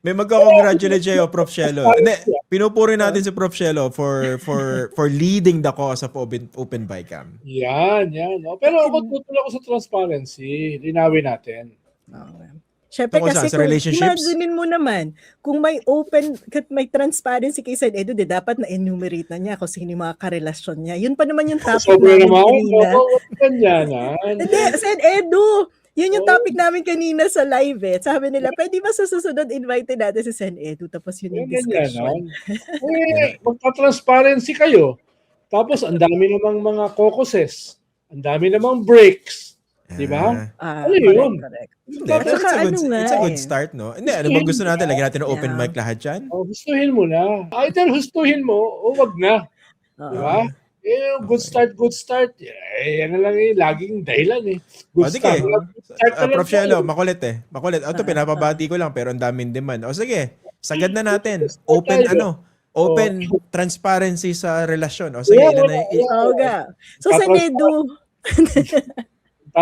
May magko-congratulate sa'yo, Prof. Shelo. Hindi, pinupuri natin si Prof. Shelo for leading the cause of Open BICAM. Yan. No? Pero ako tutulak ako sa transparency. Linawin natin. Okay. Siyempre Tungkol kasi sa kung relationships? imaginein mo naman, kung may may transparency kay Sen Edu, dapat na-enumerate na niya kung sino yung mga karelasyon niya. Yun pa naman yung topic Sobra namin naman. kanina. Ganyanan. Hindi, Sen Edu! Yun yung topic namin kanina sa live eh. Sabi nila, pwede ba sa susunod invite natin si Sen Edu? Tapos yun yung discussion. Magka-transparency kayo. Tapos ang dami namang mga caucuses. Ang dami namang breaks. Di ba? Ano yun? Correct. It's a good start, no? Hindi, ano bang gusto natin? Lagyan natin ng open mic lahat yan? Gustuhin mo na. Either gustuhin mo o wag na. Di ba? Good start. Yan na lang laging dahilan eh. Good start. Prof. Shelo, makulit eh. Makulit. Ito, pinapabati ko lang pero ang daming demand. O sige, sagad na natin. Open transparency sa relasyon. O sige, ilan na So, Sen Edu,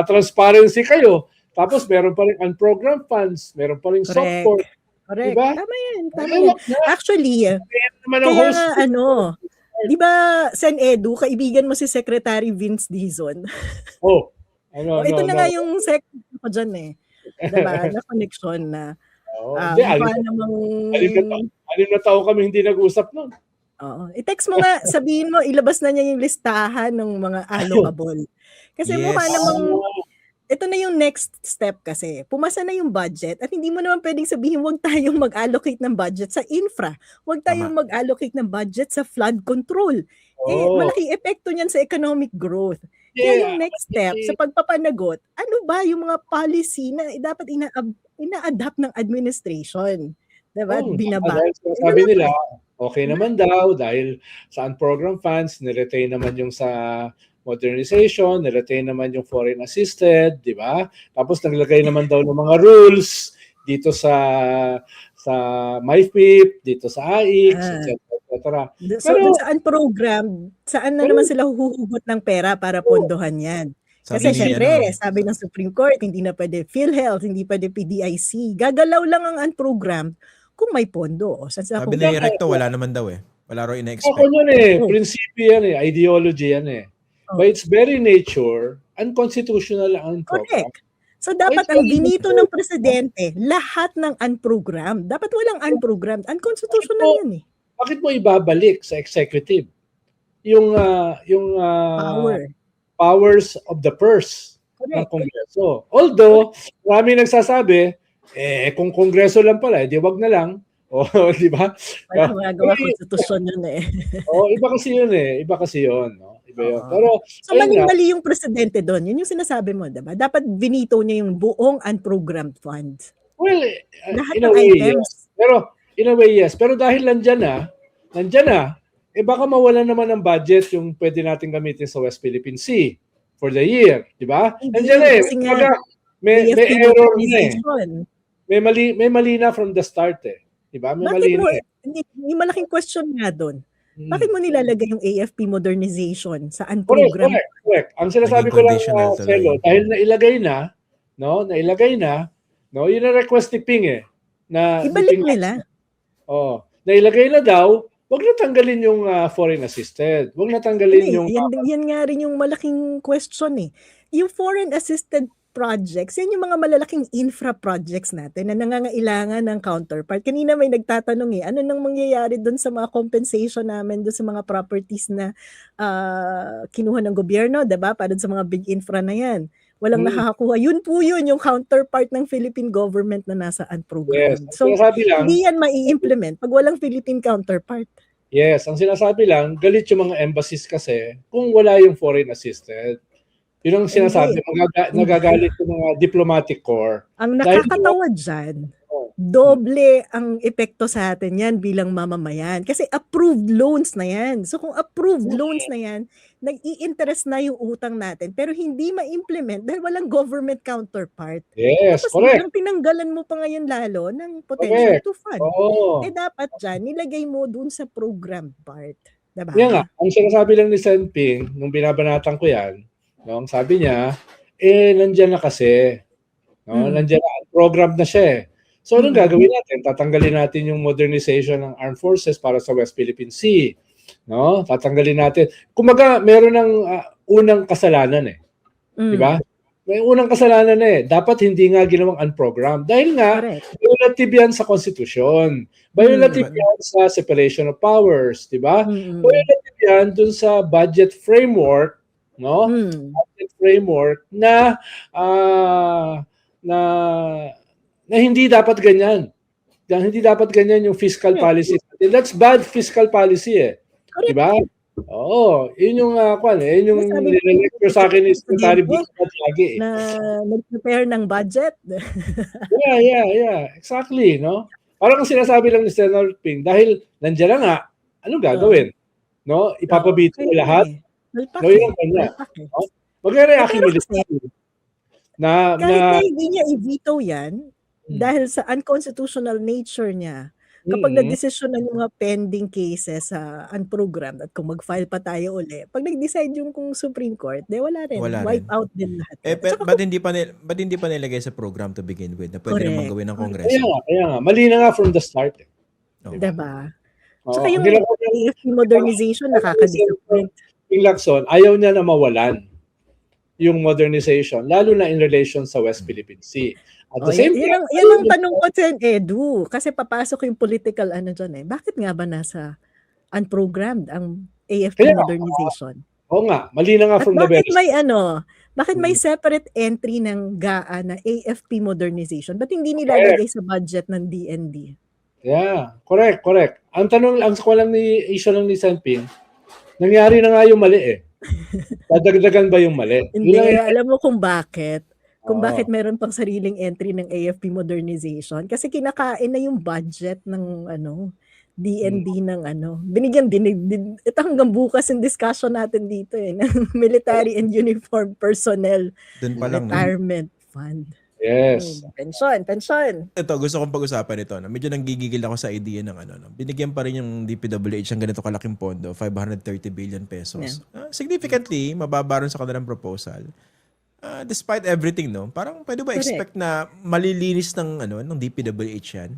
transparency kayo. Tapos meron pa rin unprogrammed funds, meron pa rin support. Correct. Diba? Tama yan. Actually, kaya nga di ba, Sen Edu, kaibigan mo si Secretary Vince Dizon? Ito na nga yung secretary ko dyan eh. Diba? Na connection na. Alin na tao kami hindi nag-usap nun. I-text mo nga, sabihin mo, ilabas na niya yung listahan ng mga allocable. Kasi mukha namang, ito na yung next step kasi. Pumasa na yung budget at hindi mo naman pwedeng sabihin huwag tayong mag-allocate ng budget sa infra. Huwag tayong mag-allocate ng budget sa flood control. Malaking epekto niyan sa economic growth. Kaya yung next step sa pagpapanagot, ano ba yung mga policy na dapat ina-adapt ng administration? Diba? Binabago. Sabi nila, okay naman daw dahil sa unprogrammed funds, niretain naman yung sa modernization, niretain naman yung foreign assisted, di ba? Tapos naglagay naman daw ng mga rules dito sa MyFIP, dito sa AIX, etc. So, dun sa unprogrammed, saan na naman sila huhugot ng pera para pondohan yan? Kasi syempre, sabi ng Supreme Court, hindi na pwede PhilHealth, hindi pwede PDIC. Gagalaw lang ang unprogrammed kung may pondo. Sabi na yung recto, wala naman daw eh. Wala rin ina-expect. Ako yun eh, prinsipyo yan eh, ideology yan eh. By its very nature, unconstitutional ang program. Correct. So dapat ang binito ng presidente, lahat ng unprogrammed. Dapat walang unprogrammed. Unconstitutional yan eh. Bakit mo ibabalik sa executive yung powers of the purse ng Kongreso? Although, marami nagsasabi, kung Kongreso lang pala, di wag na lang. Di ba? Wala magagawa konstitusyon yun eh. Iba kasi yun. No? Pero, so mali yung presidente doon. Yun yung sinasabi mo, diba? Dapat binito niya yung buong unprogrammed funds. Well, lahat in a way, yes. Pero, in a way, yes. Pero dahil nandyan na, baka mawalan naman ng budget yung pwede natin gamitin sa West Philippine Sea for the year. Diba? Nandyan eh. May error na eh. May mali na from the start eh. Diba? May mali na eh. Yung malaking question nga doon. Bakit mo nilalagay yung AFP modernization sa unprogrammed? Correct. Ang sinasabi ko lang, Celo, dahil nailagay na, yun ang request ni Ping eh. Ibalik nila. Nailagay na daw, wag na tanggalin yung foreign assisted. Wag na tanggalin yung... Yan nga rin yung malaking question eh. Yung foreign assisted projects, yan yung mga malalaking infra projects natin na nangangailangan ng counterpart. Kanina may nagtatanong ano nang mangyayari doon sa mga compensation namin doon sa mga properties na kinuha ng gobyerno, diba? Para sa mga big infra na yan. Walang nakakakuha. Yun po yung counterpart ng Philippine government na nasa unprogrammed. Yes. So, hindi yan mai-implement pag walang Philippine counterpart. Yes, ang sinasabi lang, galit yung mga embassies kasi kung wala yung foreign assisted. Yun ang sinasabi, nagagalit yung mga diplomatic corps. Ang nakakatawa dyan, doble ang epekto sa atin yan bilang mamamayan. Kasi approved loans na yan. So kung approved loans na yan, nag-i-interest na yung utang natin pero hindi ma-implement dahil walang government counterpart. Yes, tapos correct. Tapos tinanggalan mo pa ngayon lalo ng potential to fund. Dapat dyan, nilagay mo dun sa program part. Diba? Yan nga, ang sinasabi lang ni Sen Ping, nung binabanatan ko yan, no, sabi niya, nandyan na kasi. No? Nandyan na, program na siya eh. So anong gagawin natin? Tatanggalin natin yung modernization ng armed forces para sa West Philippine Sea. No? Tatanggalin natin. Kumaga, meron ng unang kasalanan eh. Di ba? May unang kasalanan eh. Dapat hindi nga ginawang unprogrammed. Dahil nga, violative yan sa konstitusyon. Violative yan sa separation of powers. Di ba? Violative yan dun sa budget framework, no? Budget framework na na hindi dapat ganyan. Hindi dapat ganyan yung fiscal policy. That's bad fiscal policy eh. Di ba? Oo, yun yung yun yung nilecture sa akin ni Secretary Biscuit lagi eh. Na nag-prepare ng budget. Yeah. Exactly, no? Parang ang sinasabi lang ni Senator Ping, dahil nandiyan na nga, anong gagawin? No? Ipapabito ko lahat. No, yun ang kanya. No? Mag-react kahit na hindi niya i-veto yan, dahil sa unconstitutional nature niya, kapag nagdesisyon na yung mga pending cases sa unprogrammed at kung mag-file pa tayo uli, pag nag-decide yung kung Supreme Court, wala rin. Wipe out din lahat. Ba't hindi pa nilagay sa program to begin with na pwede naman gawin ng Kongreso? Kaya nga. Mali na nga from the start. Diba? Tsaka yung AFP modernization, nakaka-disappoint. Yung Lacson, ayaw niya na mawalan yung modernization, lalo na in relation sa West Philippine Sea. At the same time, yan ang tanong ko sa Edu. Kasi papasok yung political dyan eh. Bakit nga ba nasa unprogrammed ang AFP modernization? Oo nga, mali na nga from the very start. Bakit may separate entry ng GAA na AFP modernization? Ba't hindi nilalagay sa budget ng DND? Yeah, correct. Ang tanong, ang issue lang ni Sanping, nangyari na nga yung mali eh. Dadagdagan ba yung mali? Hindi, alam mo kung bakit. Kung bakit meron pang sariling entry ng AFP modernization. Kasi kinakain na yung budget ng DND ng binigyan din. Ito hanggang bukas yung discussion natin dito ng Military and Uniform Personnel Retirement Fund. Yes. Pension. Ito, gusto kong pag-usapan ito. Medyo nanggigigil ako sa idea ng binigyan pa rin yung DPWH ng ganito kalaking pondo, 530 billion pesos. Significantly, mababa rin sa kanilang proposal. Despite everything, no? Parang pwede ba expect na malilinis ng DPWH yan?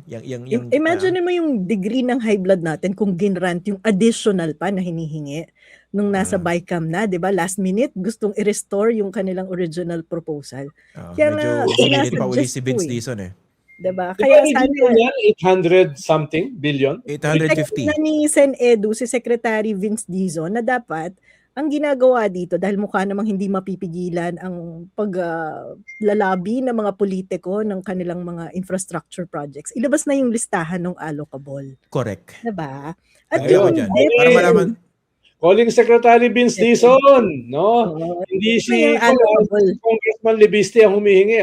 Imagine mo yung degree ng high blood natin kung ginrant yung additional pa na hinihingi nung nasa BICAM na, 'di ba? Last minute gustong i-restore yung kanilang original proposal. Kaya nga medyo pa uli si Vince Dizon eh. 'Di ba? Kaya sana 800 something billion. 850. Na ni Sen Edu si Secretary Vince Dizon na dapat ang ginagawa dito dahil mukha namang hindi mapipigilan ang paglalabi ng mga politiko ng kanilang mga infrastructure projects. Ilabas na yung listahan ng allocable. Correct. Diba? At para malaman. Calling Secretary Vince Dizon, no? Hindi si Congressman Libiste ang humihingi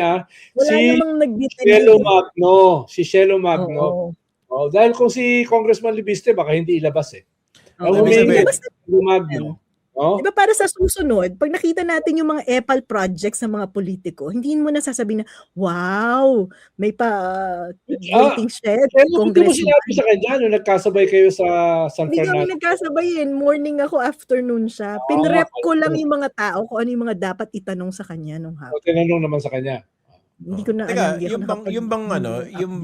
Si Shelo Magno. Dahil kung si Congressman Libiste baka hindi ilabas eh. Ang humihingi Magno. Diba para sa susunod, pag nakita natin yung mga EPAL projects ng mga politiko, hindi mo na sasabihin na, wow, may waiting shed. Hindi mo sinabi sa kanya nung nagkasabay kayo sa San Fernando. Hindi kami nagkasabay morning ako, afternoon siya. Pinrep ko lang yung mga tao kung ano yung mga dapat itanong sa kanya nung hapon. Tinanong naman sa kanya. Hindi ko na alam. Yung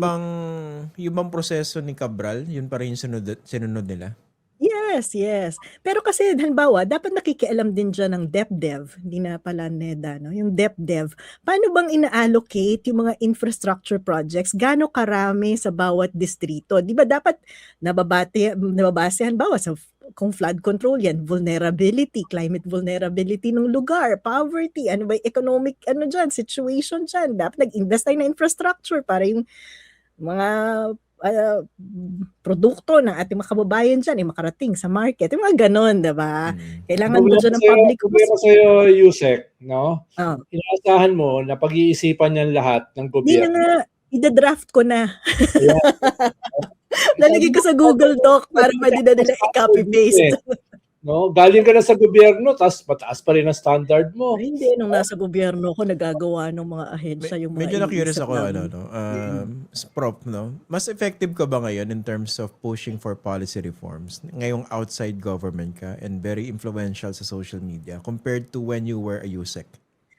bang proseso ni Cabral, yun pa rin yung sinunod nila? Yes. Pero kasi halimbawa, dapat nakikialam din dyan ng DepDev, hindi na pala NEDA, no? Yung DepDev. Paano bang ina-allocate yung mga infrastructure projects? Gaano karami sa bawat distrito? Di ba dapat nababase halimbawa sa kung flood control yan, vulnerability, climate vulnerability ng lugar, poverty, ano ba economic situation dyan. Dapat nag-invest tayo na infrastructure para yung mga produkto ng ating mga kababayan dyan makarating sa market. Yung mga ganon, diba? Kailangan mo dyan ng public. Pero sa'yo, Yusek, no? Inaasahan mo na pag-iisipan yan lahat ng gobyerno. Hindi na nga, ida-draft ko na. Lalagay ko sa Google Doc para hindi na nila i-copy-paste. No, galing ka na sa gobyerno, tapos mataas pa rin ang standard mo. Hindi, nung nasa gobyerno ko, nagagawa ng mga ahensya yung mga... Medyo na-curious ako, Prof, no? Mas effective ka ba ngayon in terms of pushing for policy reforms? Ngayong outside government ka and very influential sa social media compared to when you were a USEC?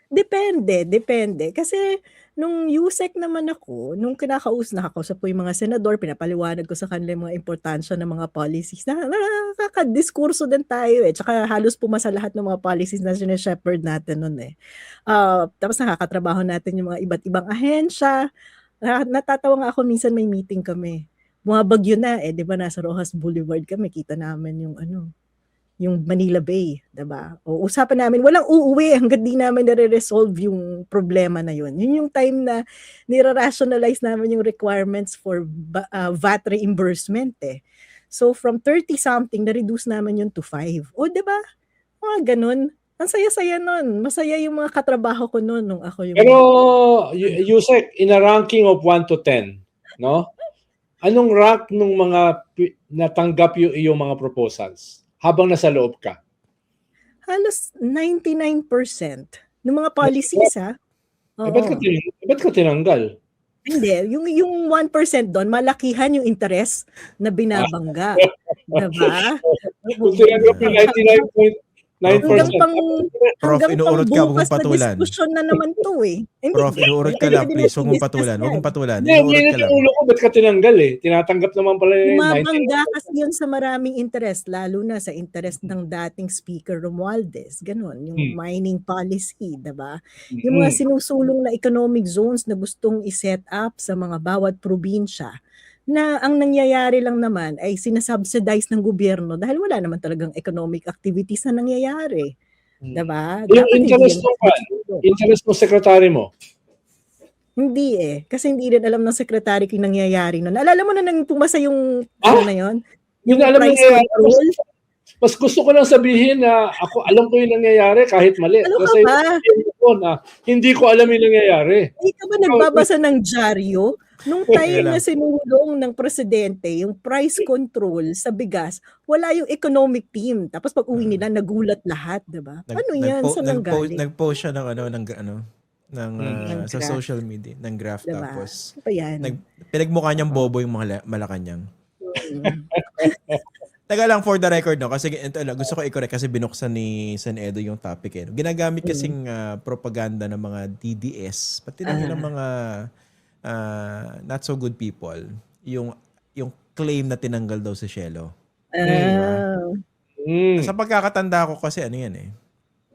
Depende. Kasi nung USEC naman ako, nung nakakausap ko yung mga senador, pinapaliwanag ko sa kanila yung mga importansya ng mga policies. Nakakadiskurso din tayo eh. Tsaka halos pumasa lahat ng mga policies na sineshepherd natin nun eh. Tapos nakakatrabaho natin yung mga iba't ibang ahensya. Natatawa nga ako minsan may meeting kami. Bumabagyo na eh, di ba nasa Rojas Boulevard kami, kita namin yung Manila Bay, 'di ba? O usapan namin, walang uuwi hangga't di namin nare-resolve yung problema na yun. Yun yung time na nira-rationalize namin yung requirements for VAT reimbursement eh. So from 30 something na-reduce namin yun to 5. O 'di ba? Mga ganun. Ang saya-saya nun. Masaya yung mga katrabaho ko nun nung ako yung... Pero, Yusek, in a ranking of 1 to 10, no? Anong rank nung mga natanggap yung iyong mga proposals habang nasa loob ka? Halos 99% ng mga policies ha. Ba't ka tinanggal? Hindi, yung 1% doon, malakihan yung interest na binabangga. Diba? Kung tinanggap yung 99.9%. Prof, inuurot ka, huwag mong patulan. Diskusyon na naman to eh. Prof, inuurot ka lang, please. Huwag mong patulan. Huwag mong patulan. Hindi, Inuurot ka lang. ulo ko, ba't ka tinanggal eh? Tinatanggap naman pala yung 99%. Mabangga kasi yun sa maraming interest, lalo na sa interest ng dating Speaker Romualdez. Ganon, yung mining policy, diba? Yung mga sinusulong na economic zones na gustong iset up sa mga bawat probinsya, na ang nangyayari lang naman ay sinasubsidize ng gobyerno dahil wala naman talagang economic activities na nangyayari. Diba? Yung interest mo, secretary mo? Hindi eh. Kasi hindi rin alam ng secretary kung nangyayari nun. Alala mo na nang pumasa yung ano na yun? Yung alam price nangyayari. control? Mas gusto ko lang sabihin na ako alam ko yung nangyayari kahit mali. Ano kasi ka ba? na hindi ko alam yung nangyayari. Hindi ka ba nagbabasa ng dyaryo? Nung time na sinulong ng presidente, yung price control sa bigas, wala yung economic team. Tapos pag uwi nila, nagulat lahat, diba? Ano yan? Saan nanggaling? Nag-post siya sa graph. social media, ng graph. Diba? Tapos, Ano pa yan? pinagmukha niyang bobo yung mga Malacanang. Taga lang for the record, no? Kasi gusto ko i-correct kasi binuksan ni Sen Edo yung topic. Ginagamit kasing propaganda ng mga DDS, pati ng mga not so good people, yung claim na tinanggal daw si Shelo. Sa pagkakatanda ko kasi ano yan eh.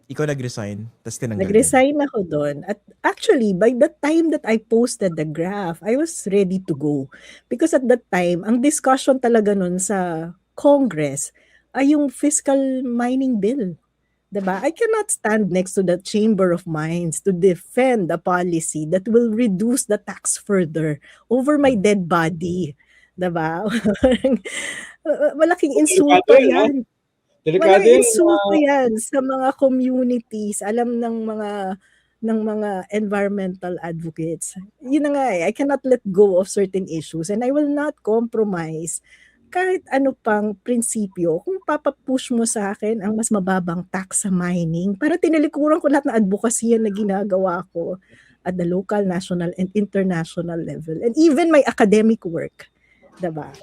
Ikaw nag-resign, tapos tinanggal. Nag-resign ako doon. At actually, by the time that I posted the graph, I was ready to go. Because at that time, ang discussion talaga nun sa Congress ay yung fiscal mining bill. Diba? I cannot stand next to the Chamber of Mines to defend a policy that will reduce the tax further over my dead body. Diba? Malaking insulto yan. Malaking insulto yan sa mga communities. Alam ng mga environmental advocates. Yun na nga eh. I cannot let go of certain issues and I will not compromise kahit ano pang prinsipyo, kung papapush mo sa akin ang mas mababang tax sa mining, para tinalikuran ko lahat ng advokasya na ginagawa ko at the local, national, and international level. And even my academic work. Diba?